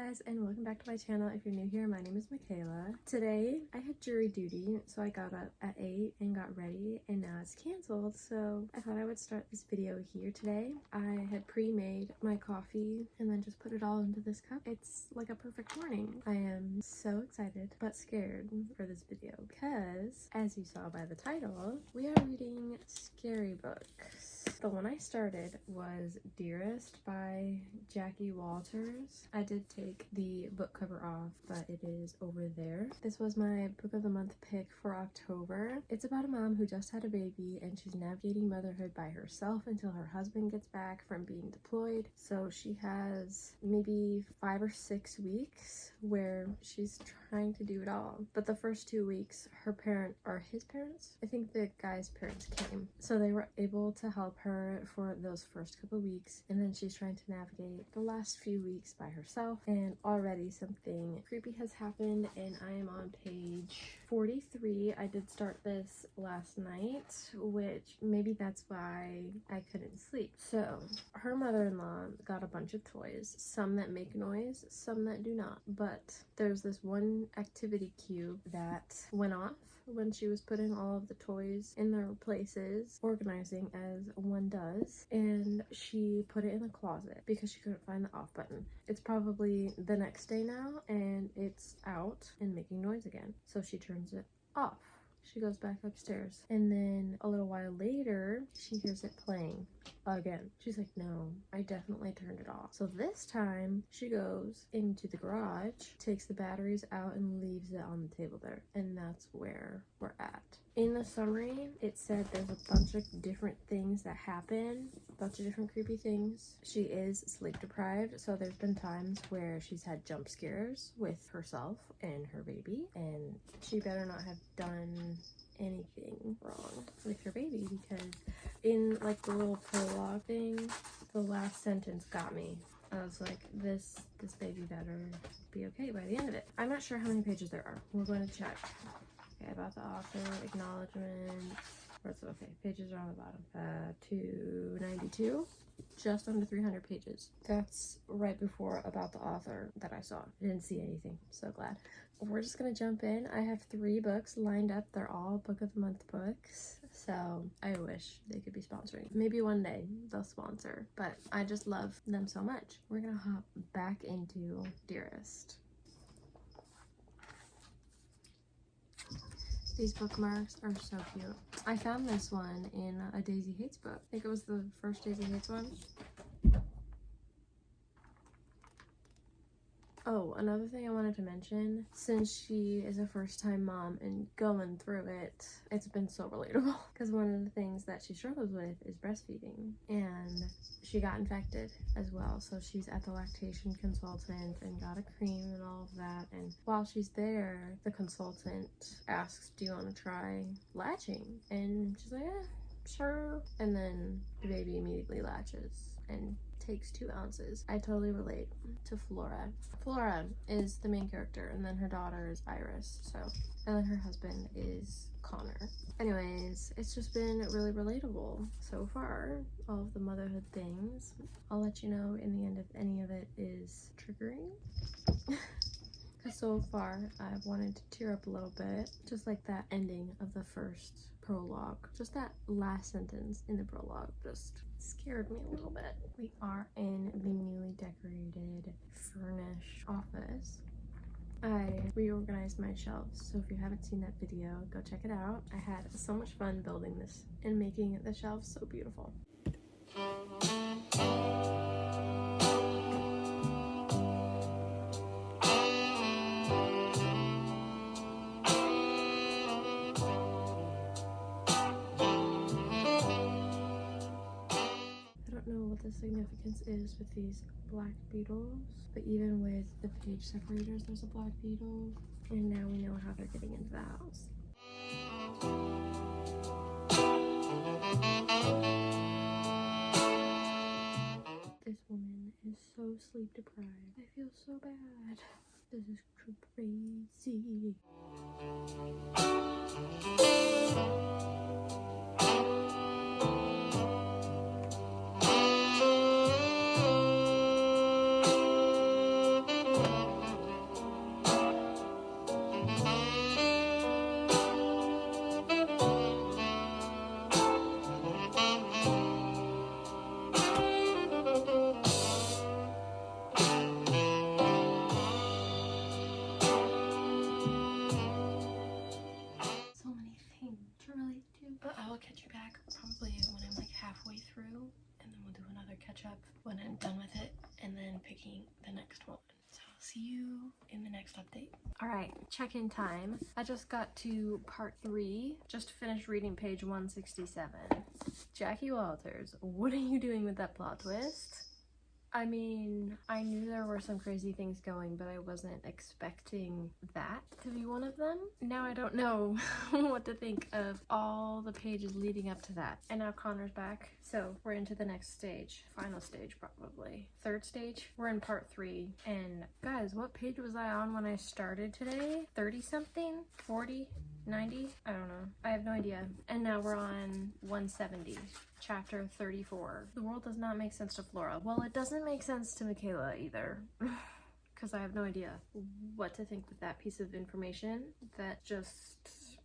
guys, and welcome back to my channel. If you're new here, my name is Michaela. Today I had jury duty, so I got up at 8 and got ready, and now it's canceled, so I thought I would start this video here today. I had pre-made my coffee and then just put it all into this cup. It's like a perfect morning. I am so excited but scared for this video because, as you saw by the title, we are reading scary books. The one I started was Dearest by Jackie Walters. I did take the book cover off, but it is over there. This was my book of the month pick for October. It's about a mom who just had a baby and she's navigating motherhood by herself until her husband gets back from being deployed. So she has maybe 5 or 6 weeks where she's trying to do it all. But the first 2 weeks, his parents, I think the guy's parents came. So they were able to help her for those first couple weeks, and then she's trying to navigate the last few weeks by herself, and already something creepy has happened, and I am on page 43. I did start this last night, which maybe that's why I couldn't sleep. So her mother-in-law got a bunch of toys, some that make noise, some that do not, but there's this one activity cube that went off when she was putting all of the toys in their places, organizing as one does, and she put it in the closet because she couldn't find the off button. It's probably the next day now and it's out and making noise again, so she turns it off. She goes back upstairs, and then a little while later she hears it playing again. She's like, no, I definitely turned it off. So this time she goes into the garage, takes the batteries out, and leaves it on the table there, and that's where we're at. In the summary, it said there's a bunch of different things that happen, a bunch of different creepy things. She is sleep deprived, so there's been times where she's had jump scares with herself and her baby, and she better not have done anything wrong with her baby, because in like the little prologue thing, the last sentence got me. I was like, this baby better be okay by the end of it. I'm not sure how many pages there are. We're going to check. Okay, about the author, acknowledgement. Okay, pages are on the bottom. 292, just under 300 pages. That's right before about the author that I saw. I didn't see anything, so glad. We're just gonna jump in. I have 3 books lined up. They're all book of the month books, so I wish they could be sponsoring. Maybe one day they'll sponsor, but I just love them so much. We're gonna hop back into Dearest. These bookmarks are so cute. I found this one in a Daisy Hates book. I think it was the first Daisy Hates one. Oh, another thing I wanted to mention, since she is a first-time mom and going through it, it's been so relatable. Because one of the things that she struggles with is breastfeeding, and she got infected as well. So she's at the lactation consultant and got a cream and all of that. And while she's there, the consultant asks, do you want to try latching? And she's like, sure. And then the baby immediately latches and takes 2 ounces. I totally relate to Flora. Flora is the main character, and then her daughter is Iris, so, and then her husband is Connor. Anyways, it's just been really relatable so far, all of the motherhood things. I'll let you know in the end if any of it is triggering. Because so far I've wanted to tear up a little bit, just like that ending of the first prologue. Just that last sentence in the prologue just scared me a little bit. We are in the newly decorated, furnished office. I reorganized my shelves, so if you haven't seen that video, go check it out. I had so much fun building this and making the shelves so beautiful. The significance is with these black beetles, but even with the page separators, there's a black beetle, and now we know how they're getting into the house. This woman is so sleep deprived. I feel so bad. This is crazy. see you in the next update. All right, check-in time. I just got to part 3. Just finished reading page 167. Jackie Walters, what are you doing with that plot twist? I mean, I knew there were some crazy things going, but I wasn't expecting that to be one of them. Now I don't know what to think of all the pages leading up to that. And now Connor's back, so we're into the next stage. Final stage, probably. 3rd stage? We're in part 3. And guys, what page was I on when I started today? 30-something? 40? 90? I don't know. I have no idea. And now we're on 170. Chapter 34. The world does not make sense to Flora. Well, it doesn't make sense to Michaela either. Because I have no idea what to think with that piece of information. That just...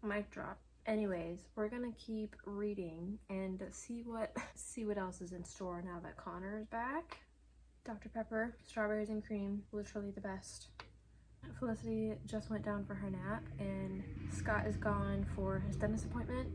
mic drop. Anyways, we're gonna keep reading and see what else is in store now that Connor is back. Dr. Pepper, strawberries and cream, literally the best. Felicity just went down for her nap and Scott is gone for his dentist appointment.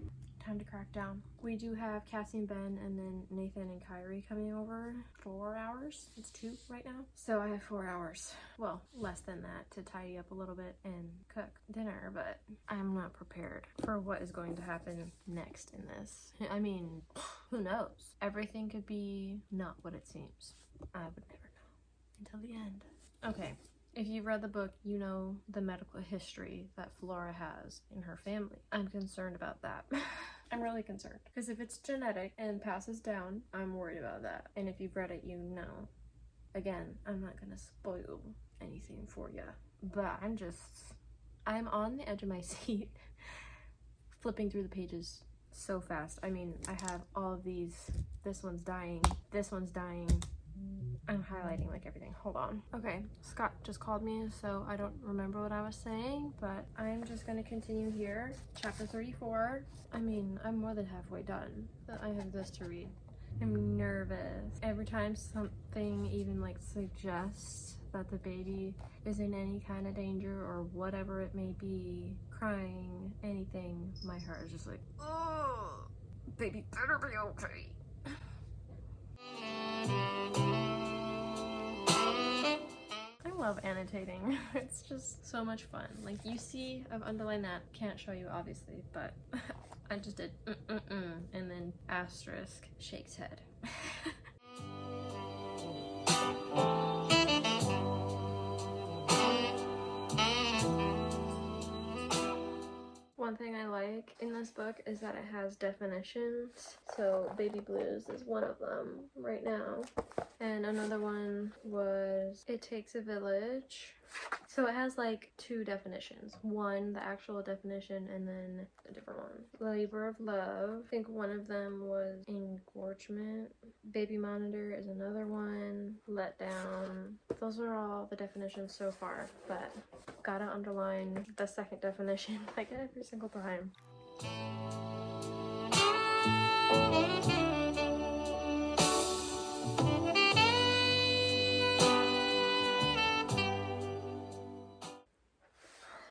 Time to crack down. We do have Cassie and Ben and then Nathan and Kyrie coming over. 4 hours? It's 2 right now. So I have 4 hours. Well, less than that to tidy up a little bit and cook dinner, but I'm not prepared for what is going to happen next in this. I mean, who knows? Everything could be not what it seems. I would never know until the end. Okay. If you've read the book, you know the medical history that Flora has in her family. I'm concerned about that. I'm really concerned. Because if it's genetic and passes down, I'm worried about that. And if you've read it, you know. Again, I'm not gonna spoil anything for you. But I'm on the edge of my seat flipping through the pages so fast. I mean, I have all of these. This one's dying. This one's dying. I'm highlighting like everything. Hold on. Okay, Scott just called me, so I don't remember what I was saying, but I'm just gonna continue here. Chapter 34. I mean, I'm more than halfway done, but I have this to read. I'm nervous. Every time something even like suggests that the baby is in any kind of danger or whatever it may be, crying, anything, my heart is just like, oh, baby better be okay. I love annotating. It's just so much fun. Like, you see, I've underlined that. Can't show you, obviously, but I just did and then asterisk shakes head. One thing I like in this book is that it has definitions. So baby blues is one of them right now. And another one was it takes a village. So it has like 2 definitions. One, the actual definition, and then a different one. Labor of love. I think one of them was engorgement. Baby monitor is another one. Let down. Those are all the definitions so far, but gotta underline the second definition like every single time.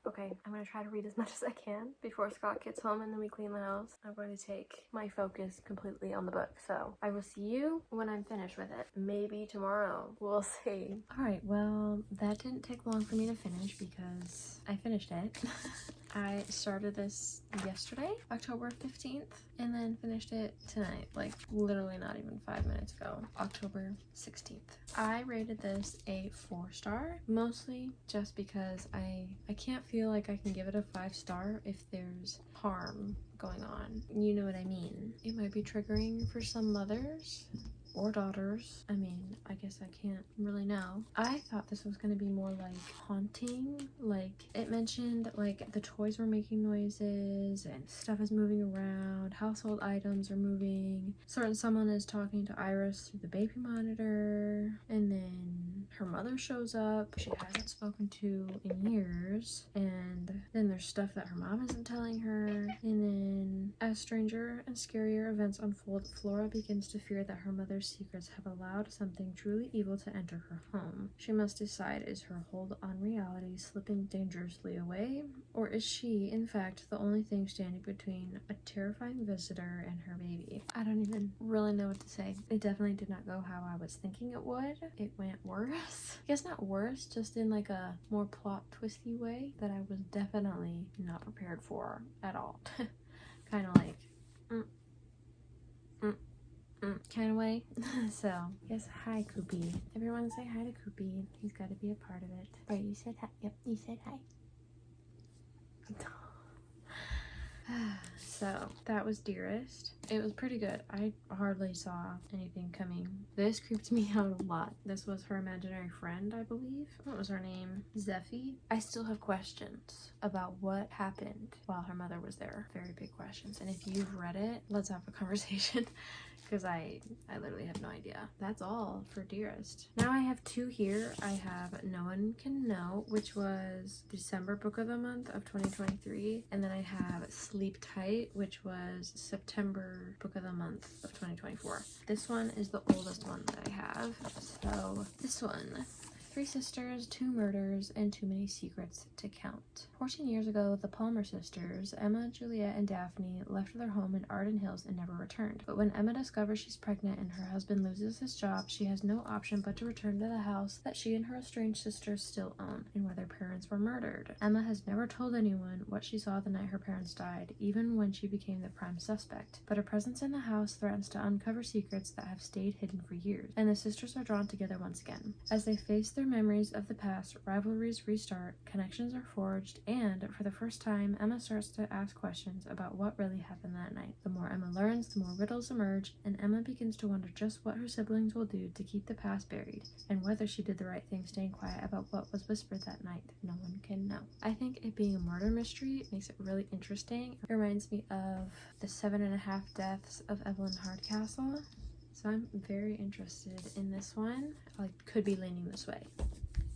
Okay, I'm gonna try to read as much as I can before Scott gets home and then we clean the house. I'm going to take my focus completely on the book, so I will see you when I'm finished with it. Maybe tomorrow, we'll see. Alright, well, that didn't take long for me to finish because I finished it. I started this yesterday, October 15th, and then finished it tonight, like literally not even 5 minutes ago, October 16th. I rated this a 4-star, mostly just because I can't feel like I can give it a 5-star if there's harm going on. You know what I mean? It might be triggering for some mothers or daughters. I mean, I guess I can't really know. I thought this was going to be more like haunting. Like, it mentioned like the toys were making noises and stuff is moving around, household items are moving, someone is talking to Iris through the baby monitor, and then her mother shows up she hasn't spoken to in years, and then there's stuff that her mom isn't telling her, and then as stranger and scarier events unfold, Flora begins to fear that her mother's mother's secrets have allowed something truly evil to enter her home. She must decide, is her hold on reality slipping dangerously away, or is she, in fact, the only thing standing between a terrifying visitor and her baby? I don't even really know what to say. It definitely did not go how I was thinking it would. It went worse. I guess not worse, just in like a more plot twisty way that I was definitely not prepared for at all. Kind of like kind of way. So yes, hi Koopy. Everyone say hi to Koopy. He's got to be a part of it. Right, you said hi. Yep, you said hi. So that was Dearest. It was pretty good. I hardly saw anything coming. This creeped me out a lot. This was her imaginary friend, I believe. What was her name? Zeffie. I still have questions about what happened while her mother was there. Very big questions. And if you've read it, let's have a conversation. Because I literally have no idea. That's all for Dearest. Now I have two here. I have No One Can Know, which was December book of the month of 2023. And then I have Sleep Tight, which was September book of the month of 2024. This one is the oldest one that I have. So this one. 3 sisters, 2 murders, and too many secrets to count. 14 years ago, the Palmer sisters, Emma, Juliet, and Daphne, left their home in Arden Hills and never returned. But when Emma discovers she's pregnant and her husband loses his job, she has no option but to return to the house that she and her estranged sisters still own, and where their parents were murdered. Emma has never told anyone what she saw the night her parents died, even when she became the prime suspect. But her presence in the house threatens to uncover secrets that have stayed hidden for years, and the sisters are drawn together once again. As they face their memories of the past, rivalries restart, connections are forged, and for the first time, Emma starts to ask questions about what really happened that night. The more Emma learns, the more riddles emerge, and Emma begins to wonder just what her siblings will do to keep the past buried, and whether she did the right thing staying quiet about what was whispered that night. No one can know. I think it being a murder mystery makes it really interesting. It reminds me of the 7.5 Deaths of Evelyn Hardcastle. So I'm very interested in this one. I could be leaning this way.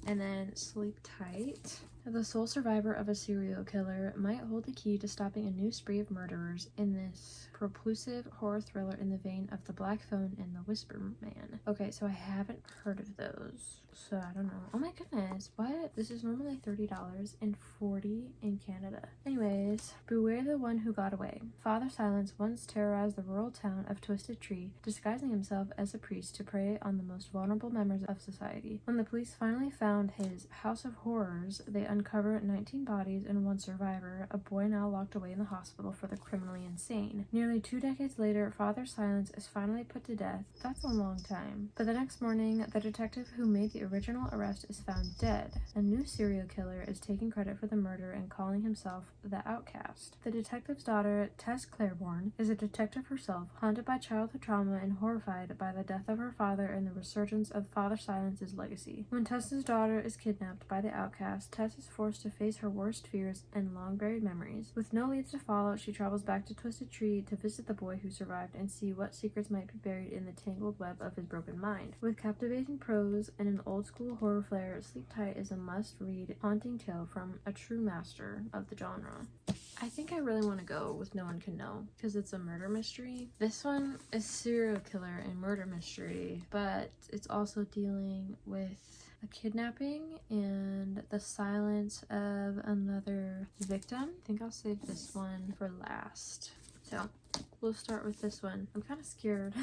And then Sleep Tight. The sole survivor of a serial killer might hold the key to stopping a new spree of murderers in this propulsive horror thriller in the vein of The Black Phone and The Whisper Man. Okay, so I haven't heard of those, so I don't know. Oh my goodness, what? This is normally $30 and $40 in Canada. Anyways, beware the one who got away. Father Silence once terrorized the rural town of Twisted Tree, disguising himself as a priest to prey on the most vulnerable members of society. When the police finally found his house of horrors, they uncovered 19 bodies and 1 survivor, a boy now locked away in the hospital for the criminally insane. Nearly 2 decades later, Father Silence is finally put to death. That's a long time. But the next morning, the detective who made the original arrest is found dead. A new serial killer is taking credit for the murder and calling himself the Outcast. The detective's daughter, Tess Claiborne, is a detective herself, haunted by childhood trauma and horrified by the death of her father and the resurgence of Father Silence's legacy. When Tess's daughter is kidnapped by the Outcast, Tess is forced to face her worst fears and long-buried memories. With no leads to follow, she travels back to Twisted Tree to visit the boy who survived and see what secrets might be buried in the tangled web of his broken mind. With captivating prose and an old-school horror flair, Sleep Tight is a must-read, haunting tale from a true master of the genre. I think I really want to go with No One Can Know because it's a murder mystery. This one is serial killer and murder mystery, but it's also dealing with a kidnapping and the silence of another victim. I think I'll save this one for last. So we'll start with this one. I'm kind of scared.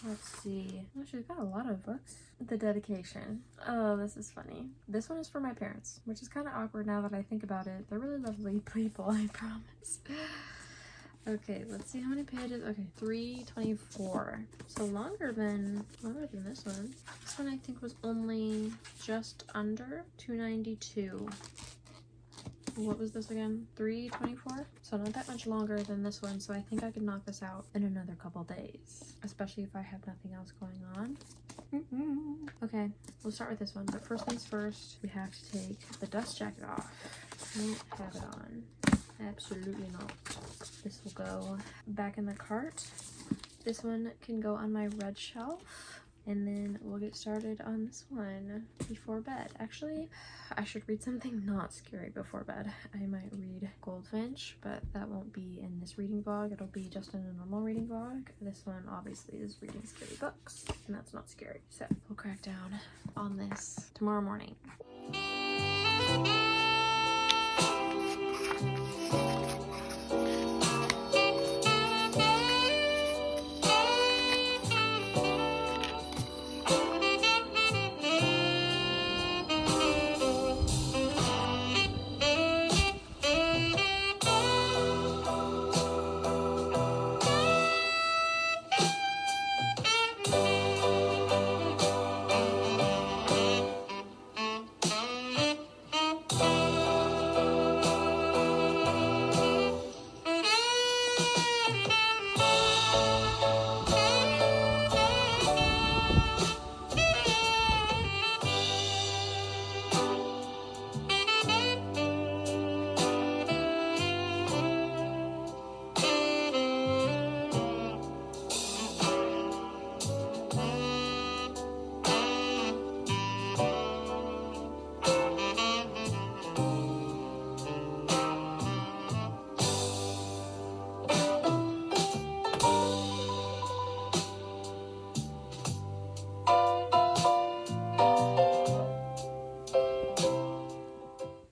Let's see. Oh, she's got a lot of books. The dedication. Oh, this is funny. This one is for my parents, which is kind of awkward now that I think about it. They're really lovely people, I promise. Okay, let's see how many pages. Okay, 324. So longer than this one. This one I think was only just under 292. What was this again? 324? So not that much longer than this one, so I think I could knock this out in another couple days, especially if I have nothing else going on. Okay, we'll start with this one, but first things first, we have to take the dust jacket off. I don't have it on. Absolutely not. This will go back in the cart. This one can go on my red shelf. and then we'll get started on this one before bed. Actually, I should read something not scary before bed. I might read Goldfinch, but that won't be in this reading vlog. It'll be just in a normal reading vlog. This one obviously is reading scary books, and that's not scary. So we'll crack down on this tomorrow morning.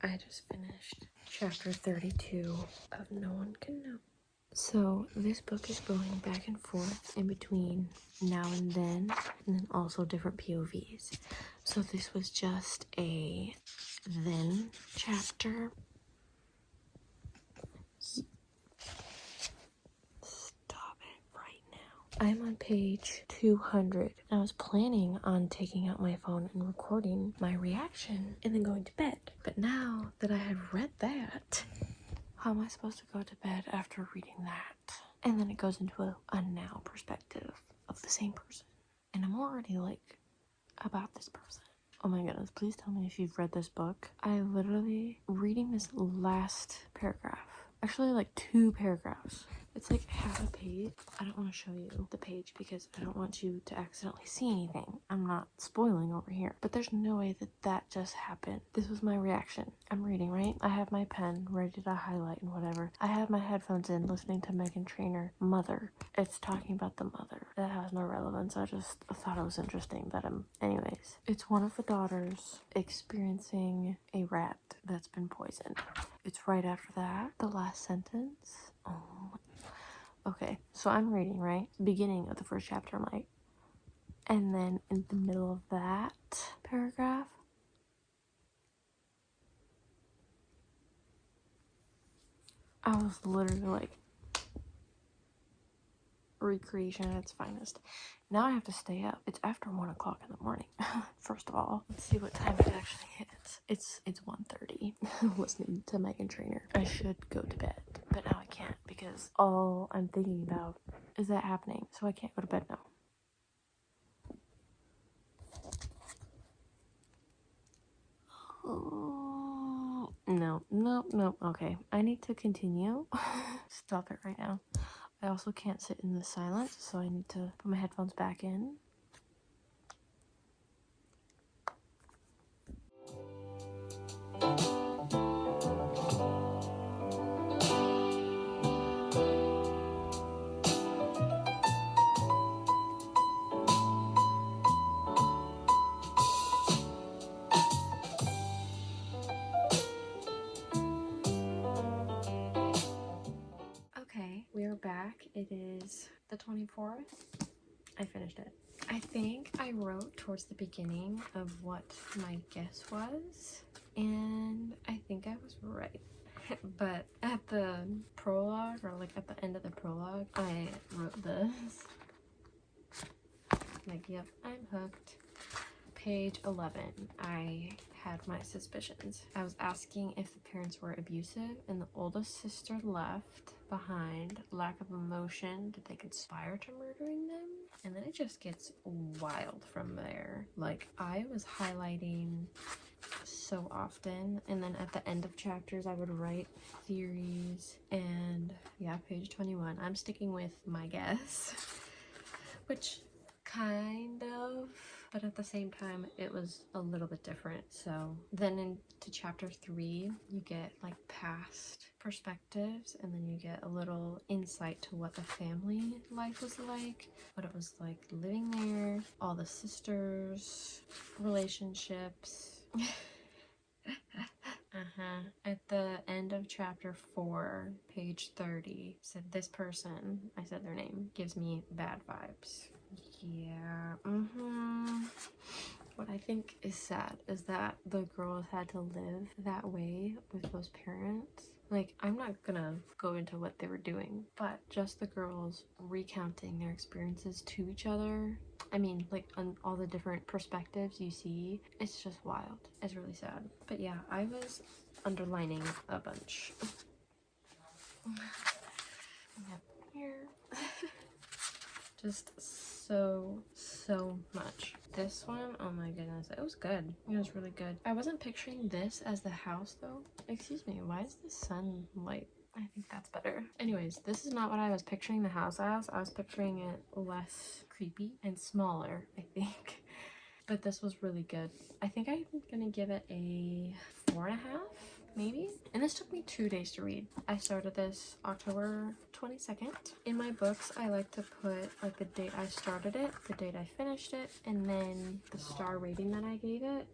I just finished chapter 32 of No One Can Know. So this book is going back and forth in between now and then also different POVs. So this was just a then chapter. Stop it right now. I'm on page 200. I was planning on taking out my phone and recording my reaction and then going to bed. But now that I have read that, how am I supposed to go to bed after reading that? And then it goes into a now perspective of the same person. And I'm already like about this person. Oh my goodness, please tell me if you've read this book. I literally, reading this last paragraph, actually like 2 paragraphs. It's like half a page. I don't want to show you the page because I don't want you to accidentally see anything. I'm not spoiling over here. But there's no way that that just happened. This was my reaction. I'm reading, right? I have my pen ready to highlight and whatever. I have my headphones in listening to Meghan Trainor, Mother. It's talking about the mother. That has no relevance. I just thought it was interesting that anyways. It's one of the daughters experiencing a rat that's been poisoned. It's right after that. The last sentence. Oh. Okay, so I'm reading, right? Beginning of the first chapter, I'm like, and then in the middle of that paragraph, I was literally like, recreation at its finest. Now I have to stay up. It's after 1 o'clock in the morning. First of all, let's see what time it actually hits. It's 1:30. Listening to Meghan Trainor. I should go to bed, but now I can't because all I'm thinking about is that happening. So I can't go to bed now. No. Okay, I need to continue. Stop it right now. I also can't sit in the silence, so I need to put my headphones back in. Okay, we are back. It is the 24th. I finished it. I think I wrote towards the beginning of what my guess was, and I think I was right. But at the prologue, or like at the end of the prologue, I wrote this. Like, yep, I'm hooked. Page 11, I had my suspicions. I was asking if the parents were abusive, and the oldest sister left behind. Lack of emotion. Did they conspire to murdering them? And then it just gets wild from there. Like, I was highlighting so often, and then at the end of chapters I would write theories. And yeah, page 21, I'm sticking with my guess, which kind of, but at the same time it was a little bit different. So then into chapter 3 you get like past perspectives, and then you get a little insight to what the family life was like, what it was like living there, all the sisters, relationships. At the end of chapter 4, page 30, said this person, I said their name, gives me bad vibes. Yeah, What I think is sad is that the girls had to live that way with those parents. Like, I'm not gonna go into what they were doing, but just the girls recounting their experiences to each other. I mean, like, on all the different perspectives you see, it's just wild. It's really sad. But yeah, I was underlining a bunch. Here. Just so much. This one, oh my goodness, it was good. It was really good. I wasn't picturing this as the house though. Excuse me, why is the sunlight? I think that's better. Anyways, this is not what I was picturing the house as. I was picturing it less creepy and smaller, I think. But this was really good. I think I'm gonna give it a 4.5. Maybe. And this took me 2 days to read. I started this October 22nd. In my books, I like to put like the date I started it, the date I finished it, and then the star rating that I gave it,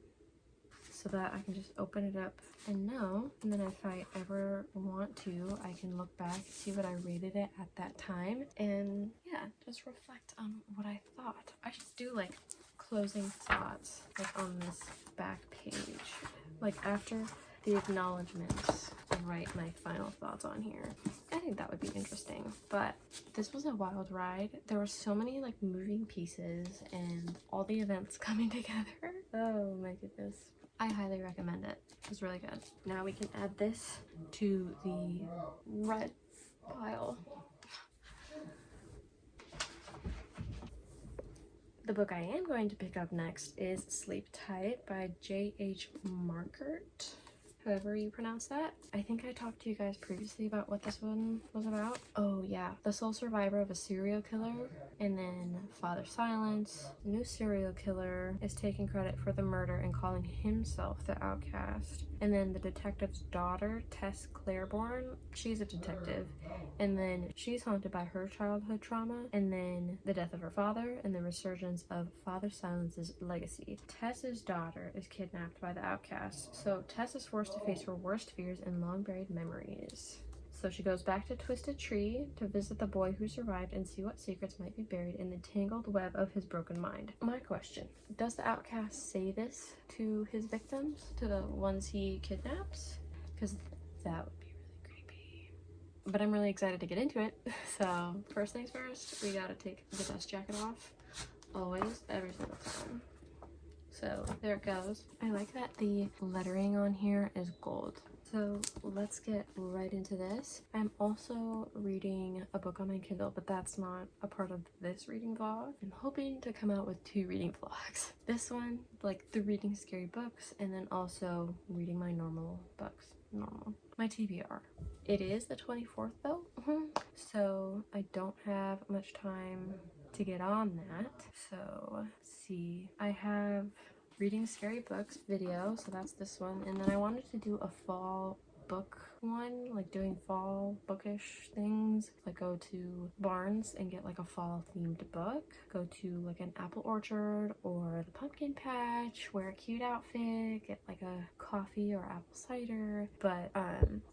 so that I can just open it up and know. And then if I ever want to, I can look back, see what I rated it at that time, and yeah, just reflect on what I thought. I should do like closing thoughts like on this back page, like after the acknowledgements, and write my final thoughts on here. I think that would be interesting. But this was a wild ride. There were so many like moving pieces and all the events coming together. Oh my goodness. I highly recommend it. It was really good. Now we can add this to the red pile. The book I am going to pick up next is Sleep Tight by J.H. Markert. However you pronounce that. I think I talked to you guys previously about what this one was about. Oh yeah, the sole survivor of a serial killer, and then Father Silence. New serial killer is taking credit for the murder and calling himself the outcast. And then the detective's daughter, Tess Claiborne, she's a detective, and then she's haunted by her childhood trauma, and then the death of her father, and the resurgence of Father Silence's legacy. Tess's daughter is kidnapped by the outcast, so Tess is forced to face her worst fears and long-buried memories. So she goes back to Twisted Tree to visit the boy who survived and see what secrets might be buried in the tangled web of his broken mind. My question, does the outcast say this to his victims, to the ones he kidnaps? Because that would be really creepy. But I'm really excited to get into it. So first things first, we gotta take the dust jacket off. Always, every single time. So there it goes. I like that the lettering on here is gold. So let's get right into this. I'm also reading a book on my Kindle, but that's not a part of this reading vlog. I'm hoping to come out with 2 reading vlogs. This one, like the reading scary books, and then also reading my normal books. My TBR. It is the 24th though, so I don't have much time to get on that. So let's see, I have reading scary books video, so that's this one, and then I wanted to do a fall book one, like doing fall bookish things, like go to Barnes and get like a fall themed book, go to like an apple orchard or the pumpkin patch, wear a cute outfit, get like a coffee or apple cider. But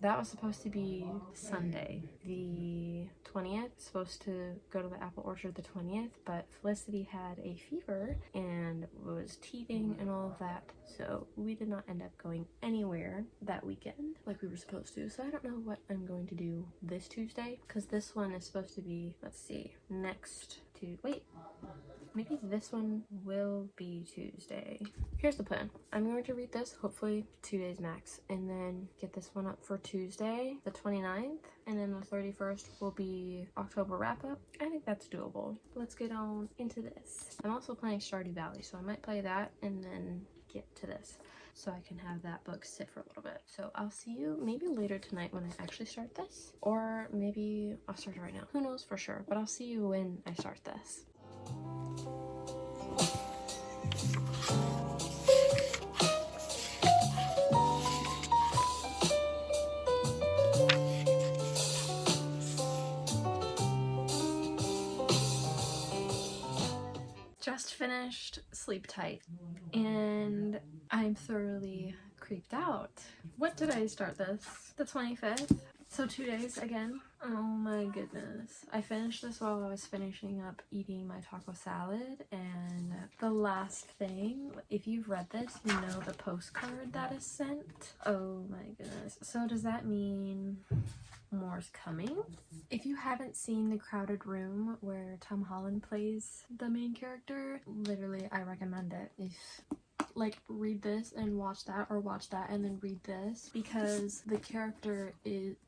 that was supposed to be Sunday the 20th, supposed to go to the apple orchard the 20th, but Felicity had a fever and was teething and all of that, so we did not end up going anywhere that weekend like we were supposed to. So I don't know what I'm going to do this Tuesday, because this one is supposed to be, let's see, next to, wait, maybe this one will be Tuesday. Here's the plan. I'm going to read this, hopefully 2 days max, and then get this one up for Tuesday, the 29th, and then the 31st will be October wrap-up. I think that's doable. Let's get on into this. I'm also playing Stardew Valley, so I might play that and then get to this, so I can have that book sit for a little bit. So I'll see you maybe later tonight when I actually start this, or maybe I'll start it right now. Who knows for sure, but I'll see you when I start this. Just finished Sleep Tight and I'm thoroughly creeped out. What did I start this? The 25th? So 2 days again. Oh my goodness. I finished this while I was finishing up eating my taco salad, and the last thing, if you've read this, you know the postcard that is sent. Oh my goodness. So does that mean more's coming? If you haven't seen The Crowded Room, where Tom Holland plays the main character, literally I recommend it. If like read this and watch that, or watch that and then read this, because the character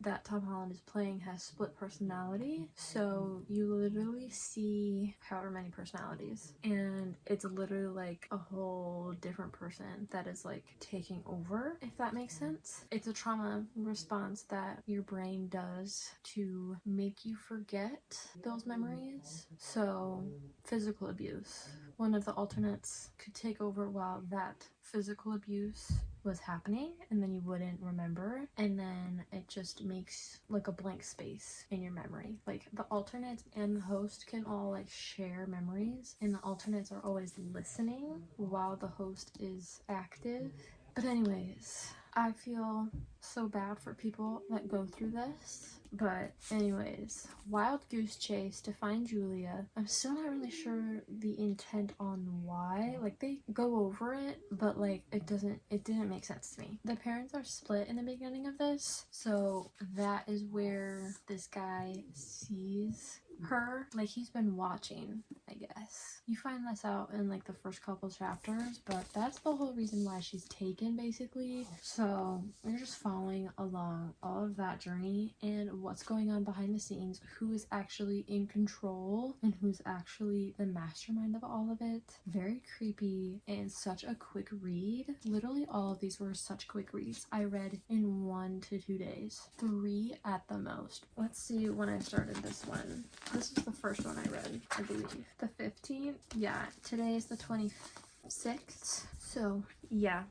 that Tom Holland is playing has split personality, so you literally see however many personalities, and it's literally like a whole different person that is like taking over, if that makes sense. It's a trauma response that your brain does to make you forget those memories. So physical abuse, one of the alternates could take over while that physical abuse was happening, and then you wouldn't remember, and then it just makes like a blank space in your memory. Like the alternates and the host can all like share memories, and the alternates are always listening while the host is active. But anyways, I feel so bad for people that go through this. But anyways, wild goose chase to find Julia. I'm still not really sure the intent on why. Like they go over it, but like it didn't make sense to me. The parents are split in the beginning of this, so that is where this guy sees her. Like he's been watching, I guess. You find this out in like the first couple chapters, but that's the whole reason why she's taken, basically. So you're just following along all of that journey and what's going on behind the scenes, who is actually in control and who's actually the mastermind of all of it. Very creepy and such a quick read. Literally all of these were such quick reads. I read in 1 to 2 days, 3 at the most. Let's see when I started this one. This was the first one I read, I believe. The 15th? Yeah, today is the 26th. So yeah,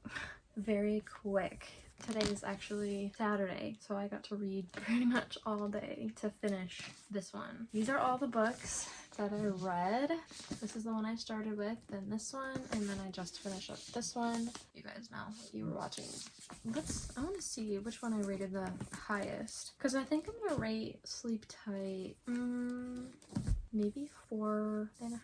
very quick. Today is actually Saturday, so I got to read pretty much all day to finish this one. These are all the books that I read. This is the one I started with, then this one, and then I just finished up this one. You guys know you were watching. I want to see which one I rated the highest, because I think I'm gonna rate Sleep Tight maybe 4.5.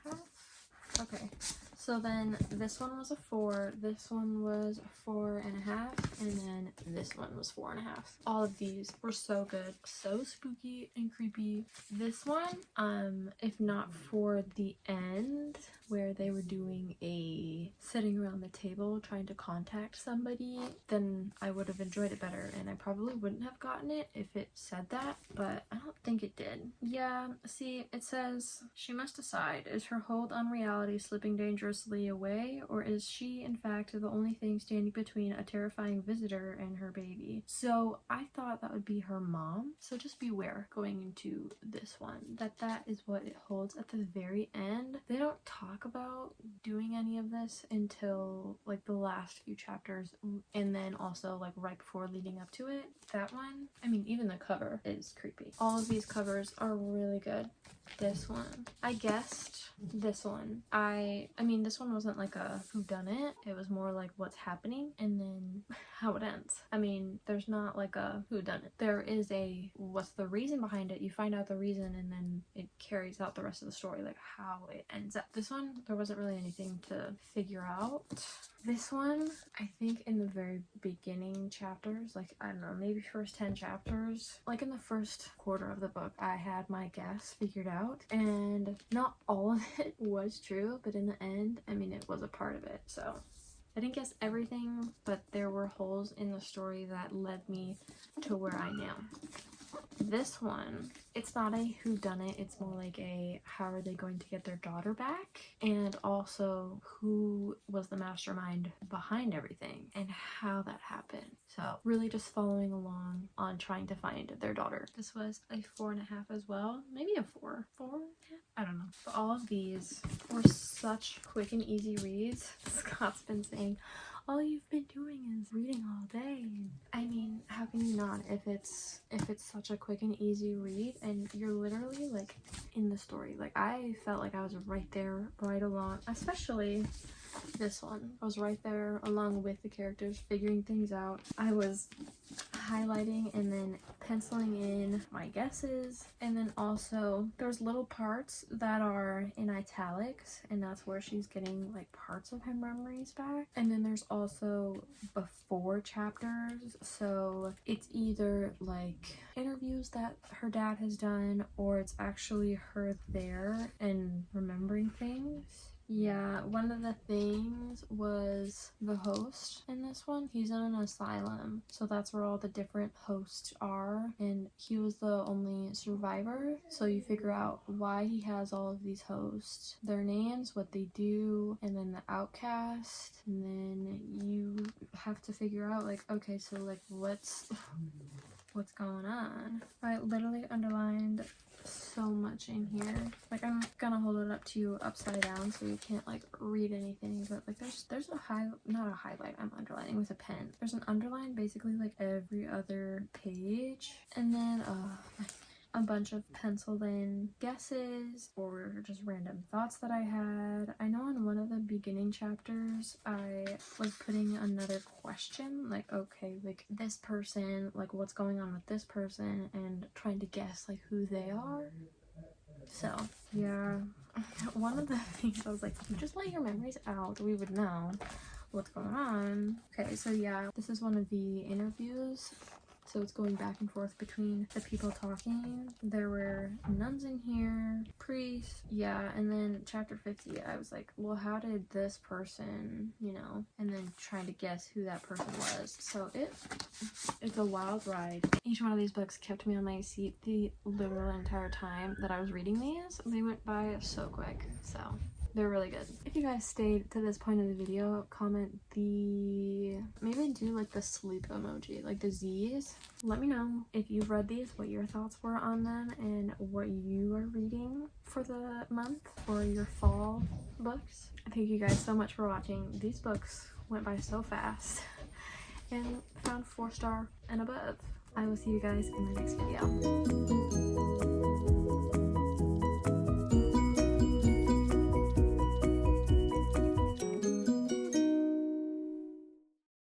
Okay, so then this one was a 4, this one was a 4.5, and then this one was 4.5. All of these were so good, so spooky and creepy. This one, if not for the end where they were doing a sitting around the table trying to contact somebody, then I would have enjoyed it better, and I probably wouldn't have gotten it if it said that, but I don't think it did. Yeah, see, it says, she must decide, is her hold on reality slipping dangerously away, or is she in fact the only thing standing between a terrifying visitor and her baby? So I thought that would be her mom, so just beware going into this one that is what it holds at the very end. They don't talk about doing any of this until like the last few chapters, and then also like right before leading up to it. That one, I mean, even the cover is creepy. All of these covers are really good. This one, I guessed this one. I mean, this one wasn't like a whodunit, it was more like what's happening and then how it ends. I mean, there's not like a whodunit. There is a what's the reason behind it. You find out the reason and then it carries out the rest of the story, like how it ends up. This one, there wasn't really anything to figure out. This one, I think in the very beginning chapters, like I don't know, maybe first 10 chapters, like in the first quarter of the book, I had my guess figured out, and not all of it was true, but in the end, I mean, it was a part of it. So I didn't guess everything, but there were holes in the story that led me to where I am. This one, it's not a whodunit, it's more like a how are they going to get their daughter back, and also who was the mastermind behind everything and how that happened. So really just following along on trying to find their daughter. This was a 4.5 as well, maybe a 4. I don't know. But all of these were such quick and easy reads. Scott's been saying, all you've been doing is reading all day. I mean, how can you not if it's such a quick and easy read and you're literally like in the story. Like I felt like I was right there, right along, especially this one. I was right there along with the characters, figuring things out. I was highlighting and then penciling in my guesses, and then also there's little parts that are in italics, and that's where she's getting like parts of her memories back. And then there's also before chapters, so it's either like interviews that her dad has done, or it's actually her there and remembering things. Yeah, one of the things was the host in this one. He's in an asylum, so that's where all the different hosts are, and he was the only survivor. So you figure out why he has all of these hosts, their names, what they do, and then the outcast, and then you have to figure out like, okay, so like what's going on. I literally underlined so much in here. Like I'm gonna hold it up to you upside down so you can't like read anything, but like there's not a highlight, I'm underlining with a pen. There's an underline basically like every other page, and then a bunch of penciled in guesses or just random thoughts that I had. I know in one of the beginning chapters I was putting another question, like, okay, like this person, like what's going on with this person, and trying to guess like who they are. So yeah, one of the things I was like, if you just let your memories out, we would know what's going on. Okay, so yeah, this is one of the interviews. So it's going back and forth between the people talking. There were nuns in here, priests, yeah, and then chapter 50, I was like, well, how did this person, you know, and then trying to guess who that person was. So it's a wild ride. Each one of these books kept me on my seat the literal entire time that I was reading these. They went by so quick, so they're really good. If you guys stayed to this point of the video, comment maybe do like the sleep emoji, like the Z's. Let me know if you've read these, what your thoughts were on them, and what you are reading for the month or your fall books. Thank you guys so much for watching. These books went by so fast and found 4-star and above. I will see you guys in the next video.